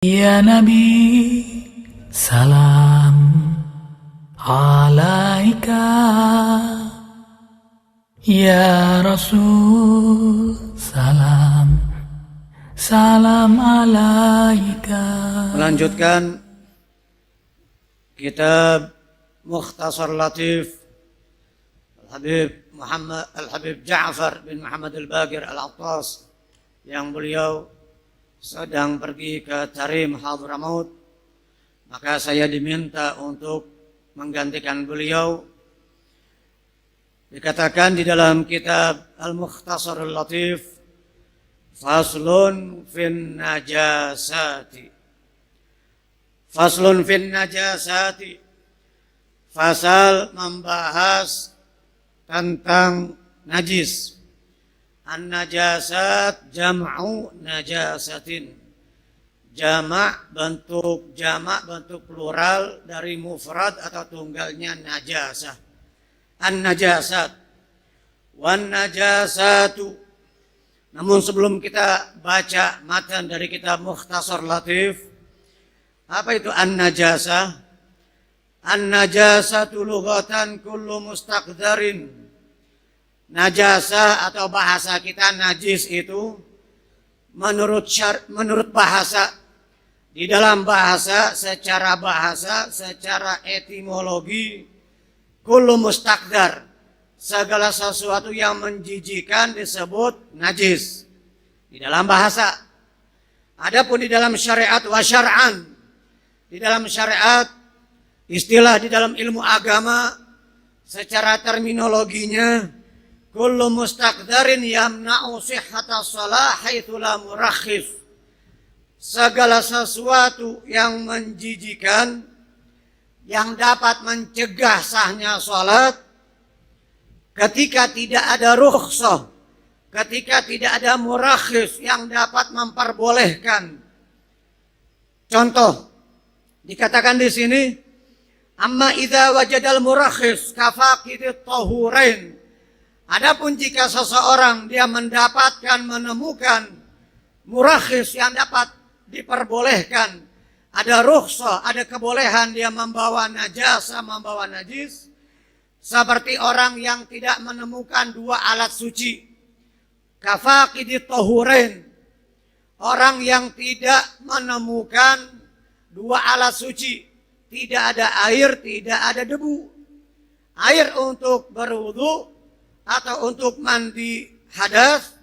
Ya Nabi, salam alaika. Ya Rasul, salam alaika. Melanjutkan kitab Mukhtasar Latif Al-Habib Ja'far bin Muhammad Al-Baqir Al-Attas, yang beliau sedang pergi ke Tarim Hadramaut, maka saya diminta untuk menggantikan beliau. Dikatakan di dalam kitab Al-Mukhtasar Latif, Faslun fin najasati. Faslun fin najasati. Fasal membahas tentang najis. An-najasat jam'u najasatin. Jamak bentuk plural dari mufrad atau tunggalnya najasah. An-najasat. Wan najasatu. Namun sebelum kita baca matan dari kitab Mukhtasar Latif, apa itu an-najasah? An-najasatu lughatan kullu mustaqdarin. Najasah atau bahasa kita najis itu menurut bahasa, di dalam bahasa, secara etimologi, kullu mustaqdar, segala sesuatu yang menjijikan disebut najis di dalam bahasa. Adapun di dalam syariat wa syar'an, di dalam syariat, istilah di dalam ilmu agama, secara terminologinya, kullu mustaqdarin yamna'u sihhata shalah haitsu la murakhis. Segala sesuatu yang menjijikan yang dapat mencegah sahnya salat ketika tidak ada rukhsah, ketika tidak ada murakhis yang dapat memperbolehkan. Contoh dikatakan di sini, amma idza wajadal murakhis kafaqidit tahurain. Adapun jika seseorang dia menemukan murakhis yang dapat diperbolehkan, ada rukhsah, ada kebolehan dia membawa najasa, membawa najis, seperti orang yang tidak menemukan dua alat suci, kafaqidit tahurain, orang yang tidak menemukan dua alat suci, tidak ada air, tidak ada debu, air untuk berwudu atau untuk mandi hadas,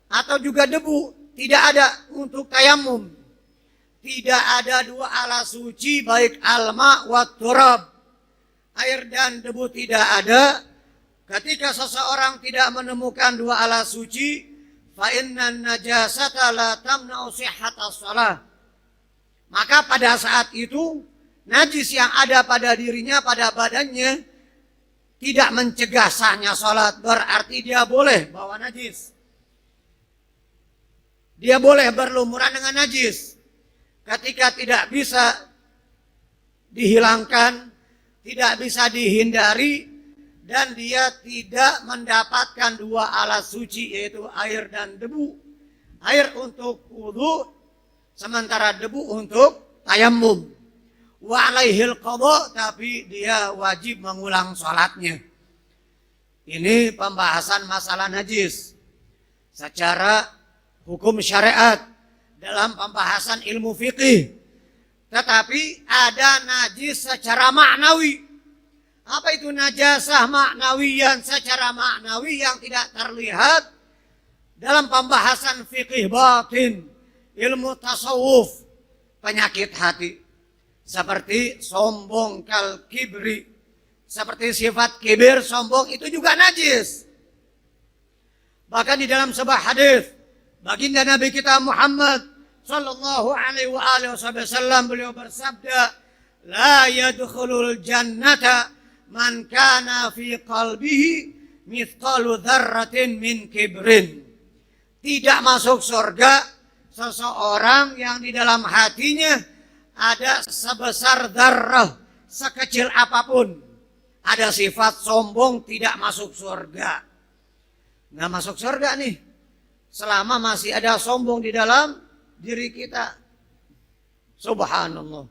atau juga debu, tidak ada untuk tayamum. Tidak ada dua alat suci, baik alma wa turab, air dan debu tidak ada. Ketika seseorang tidak menemukan dua alat suci, fa innan najasata la tamna'u sihhatas shalah, maka pada saat itu najis yang ada pada dirinya, pada badannya, tidak mencegah sahnya salat. Berarti dia boleh bawa najis, dia boleh berlumuran dengan najis. Ketika tidak bisa dihilangkan, tidak bisa dihindari, dan dia tidak mendapatkan dua alat suci, yaitu air dan debu. Air untuk wudu, sementara debu untuk tayamum. Wa alaihil qadha, tapi dia wajib mengulang sholatnya. Ini pembahasan masalah najis secara hukum syariat dalam pembahasan ilmu fiqih. Tetapi ada najis secara maknawi. Apa itu najasah maknawiyan? Secara maknawi yang tidak terlihat dalam pembahasan fiqih batin, ilmu tasawuf, penyakit hati. Seperti sombong, kal kibri, seperti sifat kibir, sombong, itu juga najis. Bahkan di dalam sebuah hadis, baginda Nabi kita Muhammad sallallahu alaihi wasallam, beliau bersabda, la yadkhulul jannata man kana fi qalbihi mithqalu dzarratin min kibrin. Tidak masuk surga seseorang yang di dalam hatinya ada sebesar dzarrah, sekecil apapun, ada sifat sombong, tidak masuk surga. Nggak masuk surga nih selama masih ada sombong di dalam diri kita. Subhanallah.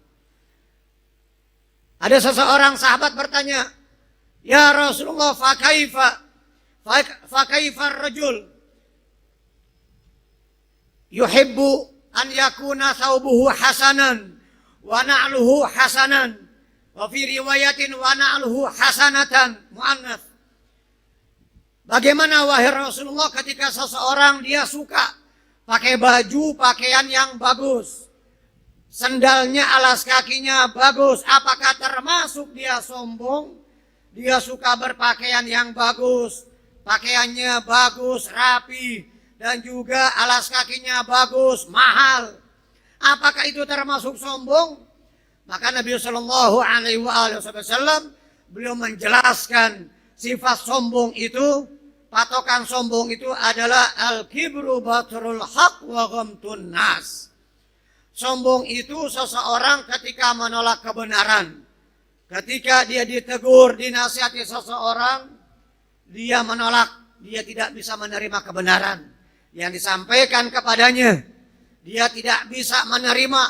Ada seseorang sahabat bertanya, "Ya Rasulullah, fakaifa rajul yuhibbu an yakuna thawbuhu hasanan wa na'luhu hasanan wa fi riwayatin wa na'luhu hasanatan mu'annats." Bagaimana wahai Rasulullah ketika seseorang dia suka pakai baju pakaian yang bagus, sendalnya alas kakinya bagus, apakah termasuk dia sombong? Dia suka berpakaian yang bagus, pakaiannya bagus, rapi, dan juga alas kakinya bagus, mahal. Apakah itu termasuk sombong? Maka Nabi Shallallahu Alaihi Wasallam beliau menjelaskan sifat sombong itu, patokan sombong itu adalah al-kibru batrul haq wa ghamtun nas. Sombong itu seseorang ketika menolak kebenaran. Ketika dia ditegur, dinasihati seseorang, dia menolak, dia tidak bisa menerima kebenaran yang disampaikan kepadanya. Dia tidak bisa menerima,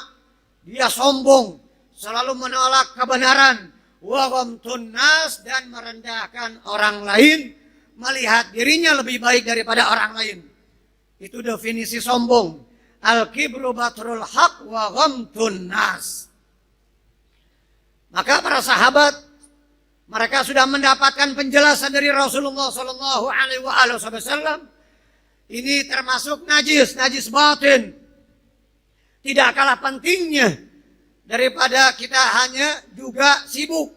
dia sombong, selalu menolak kebenaran, wa ghamtun nas, dan merendahkan orang lain, melihat dirinya lebih baik daripada orang lain. Itu definisi sombong. Al-kibru batrul haq wa ghamtun nas. Maka para sahabat, mereka sudah mendapatkan penjelasan dari Rasulullah Sallallahu Alaihi Wasallam. Ini termasuk najis batin. Tidak kalah pentingnya daripada kita hanya juga sibuk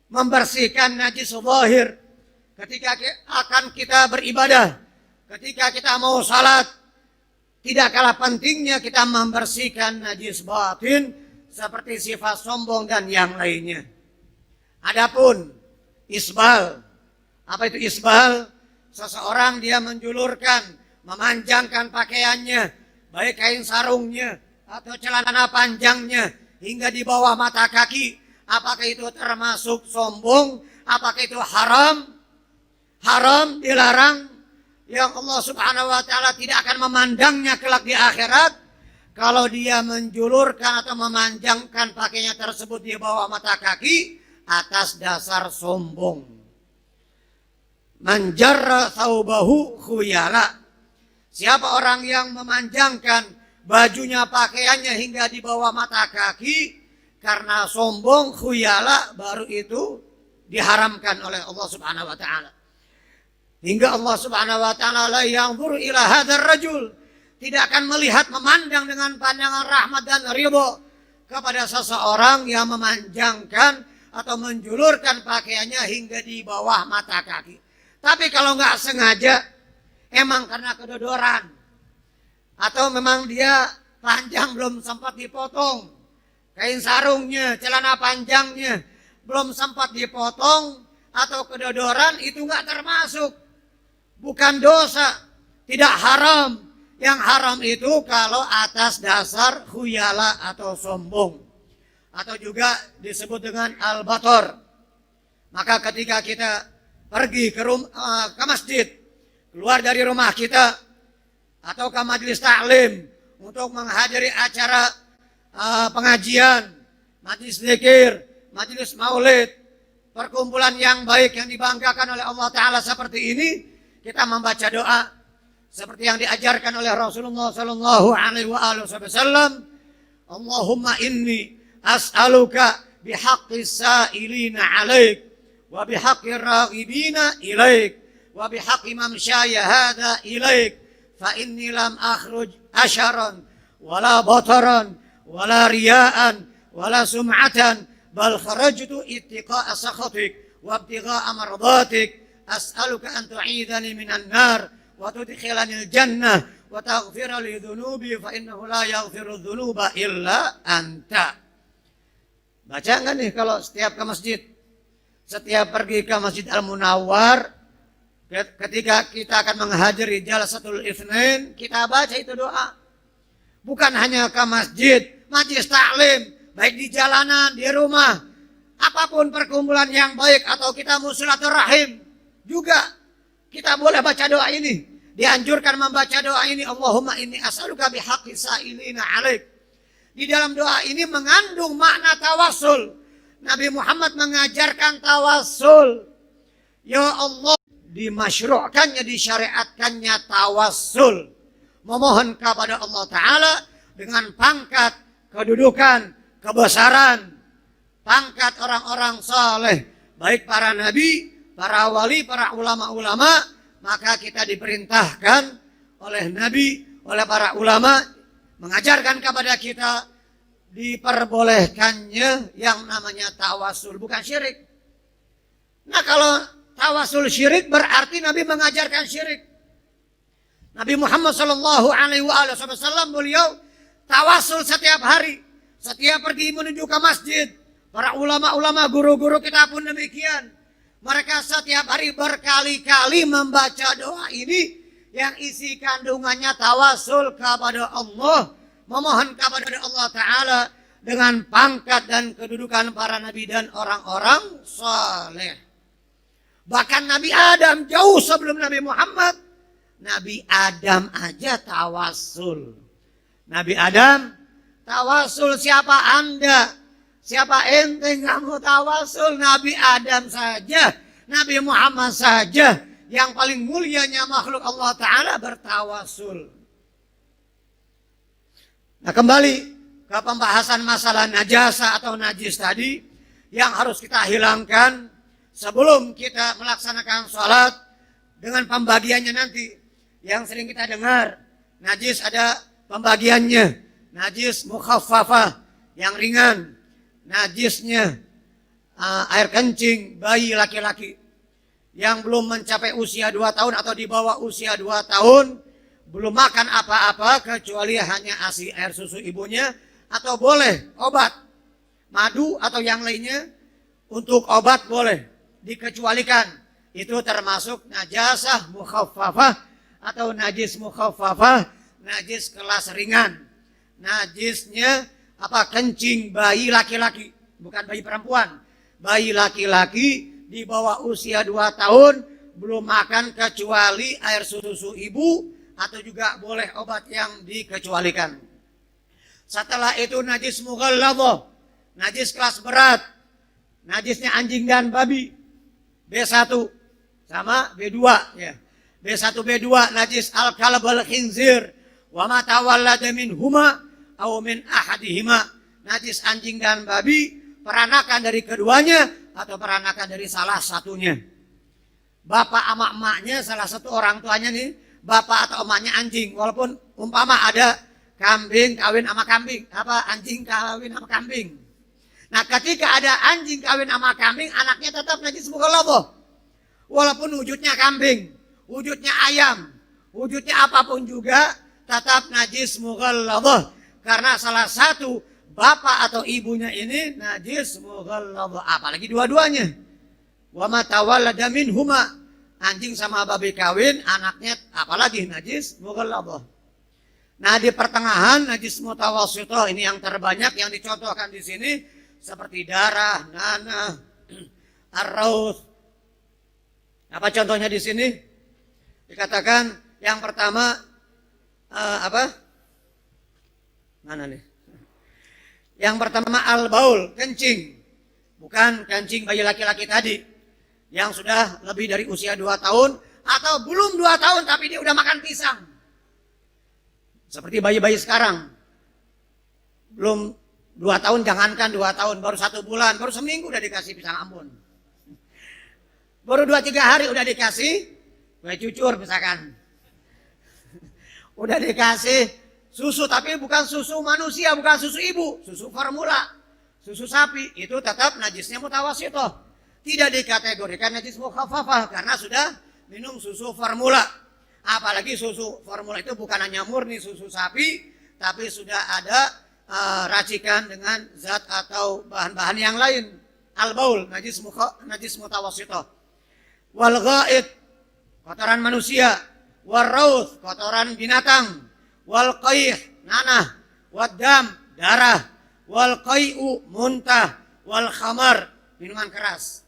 membersihkan najis zahir. Ketika akan kita beribadah, ketika kita mau salat, tidak kalah pentingnya kita membersihkan najis batin seperti sifat sombong dan yang lainnya. Adapun isbal, apa itu isbal? Seseorang dia menjulurkan, memanjangkan pakaiannya, baik kain sarungnya atau celana panjangnya hingga di bawah mata kaki. Apakah itu termasuk sombong? Apakah itu haram? Haram, dilarang, yang Allah Subhanahu wa Ta'ala tidak akan memandangnya kelak di akhirat kalau dia menjulurkan atau memanjangkan pakaiannya tersebut di bawah mata kaki atas dasar sombong. Man jarra thawbahu khuyala. Siapa orang yang memanjangkan bajunya, pakaiannya hingga di bawah mata kaki karena sombong, khuyala, baru itu diharamkan oleh Allah Subhanahu wa Ta'ala. Hingga Allah Subhanahu wa Ta'ala la yanzuru ila hadzal rajul, tidak akan melihat, memandang dengan pandangan rahmat dan ridho kepada seseorang yang memanjangkan atau menjulurkan pakaiannya hingga di bawah mata kaki. Tapi kalau nggak sengaja, emang karena kedodoran, atau memang dia panjang belum sempat dipotong, kain sarungnya, celana panjangnya belum sempat dipotong, atau kedodoran, itu nggak termasuk, bukan dosa, tidak haram. Yang haram itu kalau atas dasar khuyala atau sombong, atau juga disebut dengan al-bator. Maka ketika kita pergi ke masjid, keluar dari rumah kita, atau ke majelis taklim untuk menghadiri acara pengajian, majelis zikir, majelis maulid, perkumpulan yang baik yang dibanggakan oleh Allah Ta'ala seperti ini, kita membaca doa seperti yang diajarkan oleh Rasulullah Sallallahu Alaihi Wasallam. Allahumma inni as'aluka bihaqqis sa'ilina alaik, wa bihaqqir raghibina ilaik, wa bihaqqi mamsyaya hadha ilaik, fa inni lam akhruj asharan wala bataran wala riya'an wala sum'atan, bal kharajtu ittiqa'a sakhatik wa ibtigha'a mardatik. As'aluka an tu'idhani minan nar wa tudkhilani al-jannah wa taghfira li dhunubi fa innahu la yaghfiru dhunuba illa anta. Baca enggak nih kalau setiap ke masjid? Setiap pergi ke Masjid Al-Munawwar, ketika kita akan menghadiri Jalsatul Itsnain, kita baca itu doa. Bukan hanya ke masjid, majelis taklim, baik di jalanan, di rumah, apapun perkumpulan yang baik, atau kita silaturahim, juga kita boleh baca doa ini. Dianjurkan membaca doa ini. Allahumma inni as'aluka bihaqqis sa'ilina alaik. Di dalam doa ini mengandung makna tawasul. Nabi Muhammad mengajarkan tawasul. Ya Allah, dimasyru'kannya, disyariatkannya tawasul. Memohon kepada Allah Ta'ala dengan pangkat, kedudukan, kebesaran, pangkat orang-orang saleh, baik para nabi, para wali, para ulama-ulama, maka kita diperintahkan oleh nabi, oleh para ulama, mengajarkan kepada kita diperbolehkannya yang namanya tawasul, bukan syirik. Nah, kalau tawasul syirik berarti Nabi mengajarkan syirik. Nabi Muhammad SAW beliau tawasul setiap hari, setiap pergi menuju ke masjid. Para ulama-ulama, guru-guru kita pun demikian. Mereka setiap hari berkali-kali membaca doa ini yang isi kandungannya tawasul kepada Allah, memohon kepada Allah Ta'ala dengan pangkat dan kedudukan para nabi dan orang-orang saleh. Bahkan Nabi Adam jauh sebelum Nabi Muhammad, Nabi Adam aja tawasul. Nabi Adam tawasul, siapa Anda? Siapa ente nggak mau tawasul? Nabi Adam saja, Nabi Muhammad saja, yang paling mulianya makhluk Allah Ta'ala bertawasul. Nah, kembali ke pembahasan masalah najasa atau najis tadi, yang harus kita hilangkan sebelum kita melaksanakan sholat dengan pembagiannya nanti. Yang sering kita dengar, najis ada pembagiannya. Najis mukhaffafah, yang ringan. Najisnya air kencing bayi laki-laki yang belum mencapai usia 2 tahun atau di bawah usia 2 tahun, belum makan apa-apa kecuali hanya ASI air susu ibunya, atau boleh obat, madu atau yang lainnya. Untuk obat boleh dikecualikan. Itu termasuk najasah mukhaffafah atau najis mukhaffafah, najis kelas ringan. Najisnya apa? Kencing bayi laki-laki, bukan bayi perempuan. Bayi laki-laki di bawah usia 2 tahun belum makan kecuali air susu ibu, atau juga boleh obat yang dikecualikan. Setelah itu najis mughalladhah, najis kelas berat. Najisnya anjing dan babi, B1 sama B2 ya. B1 B2 najis al-kalb al-khinzir wa ma tawallada minhuma aw min ahadihima, najis anjing dan babi, peranakan dari keduanya atau peranakan dari salah satunya. Bapak sama emaknya, salah satu orang tuanya nih, bapak atau emaknya anjing, walaupun umpama ada kambing kawin sama kambing, apa anjing kawin sama kambing. Nah, ketika ada anjing kawin sama kambing, anaknya tetap najis mughalladhah. Walaupun wujudnya kambing, wujudnya ayam, wujudnya apapun juga tetap najis mughalladhah, karena salah satu bapak atau ibunya ini najis mughalladhah, apalagi dua-duanya. Wa ma tawallada minhuma, anjing sama babi kawin, anaknya apalagi najis mughalladhah. Nah, di pertengahan najis mutawassithah ini yang terbanyak yang dicontohkan di sini, seperti darah, nanah, ar-raus. Apa contohnya di sini? Dikatakan yang pertama apa? Mana nih? Yang pertama al-baul, kencing. Bukan kencing bayi laki-laki tadi yang sudah lebih dari usia 2 tahun atau belum 2 tahun tapi dia udah makan pisang. Seperti bayi-bayi sekarang. Belum 2 tahun, jangankan 2 tahun, baru 1 bulan, baru seminggu udah dikasih pisang Ambon. Baru 2-3 hari udah dikasih kue cucur misalkan. Udah dikasih susu, tapi bukan susu manusia, bukan susu ibu, susu formula, susu sapi. Itu tetap najisnya mutawassithah. Tidak dikategorikan najis mukhaffafah karena sudah minum susu formula. Apalagi susu formula itu bukan hanya murni susu sapi, tapi sudah ada racikan dengan zat atau bahan-bahan yang lain. Al-baul, najis mutawassithah. Wal ghaid, kotoran manusia. Wal rauth, kotoran binatang. Wal qayh, nanah. Wad dam, darah. Wal qay'u, muntah. Wal khamar, minuman keras.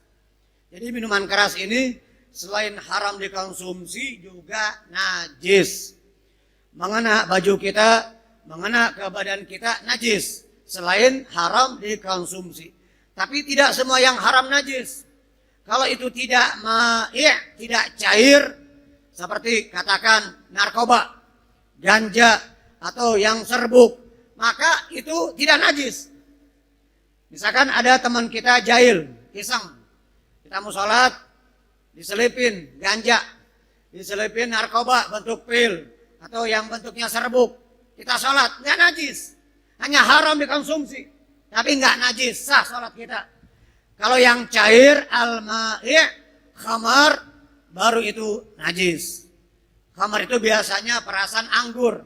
Jadi minuman keras ini selain haram dikonsumsi juga najis. Mengena baju kita, mengena ke badan kita najis selain haram dikonsumsi. Tapi tidak semua yang haram najis. Kalau itu tidak tidak cair, seperti katakan narkoba, ganja, atau yang serbuk, maka itu tidak najis. Misalkan ada teman kita jahil, iseng, kita mau sholat, diselipin ganja, diselipin narkoba bentuk pil, atau yang bentuknya serbuk, kita sholat, nggak najis, hanya haram dikonsumsi, tapi nggak najis, sah sholat kita. Kalau yang cair, khamar, baru itu najis. Khamar itu biasanya perasan anggur.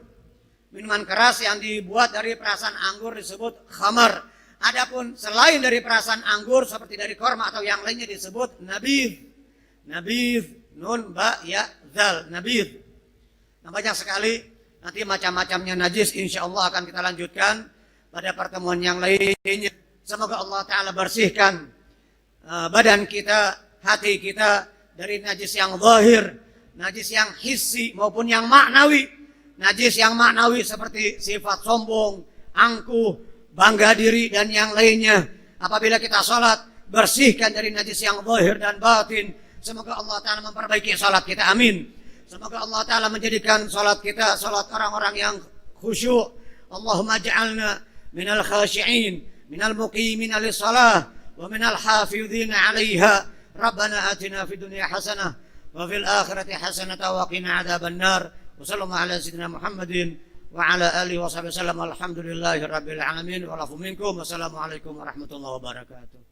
Minuman keras yang dibuat dari perasan anggur disebut khamar. Adapun selain dari perasan anggur seperti dari korma atau yang lainnya disebut nabidh. Nabidh, nun, ba, ya, zal, nabidh. Nah, banyak sekali nanti macam-macamnya najis, insya Allah akan kita lanjutkan pada pertemuan yang lainnya. Semoga Allah Ta'ala bersihkan badan kita, hati kita dari najis yang zahir, najis yang hissi maupun yang maknawi. Najis yang maknawi seperti sifat sombong, angkuh, bangga diri dan yang lainnya. Apabila kita salat, bersihkan dari najis yang zahir dan batin. Semoga Allah Ta'ala memperbaiki salat kita, amin. Semoga Allah Ta'ala menjadikan salat kita salat orang-orang yang khusyuk. Allahumma ja'alna minal khashi'in, minal muqimina lis-salah, wa minal hafidhina 'alaiha. Rabbana atina fid dunya hasanah wa fil akhirati hasanah wa qina 'adzaban nar. Wa sallallahu ala sayyidina Muhammadin wa ala alihi wa sahbihi wasallam. Alhamdulillahirabbil alamin wa lafu minkum. Wassalamualaikum warahmatullahi wabarakatuh.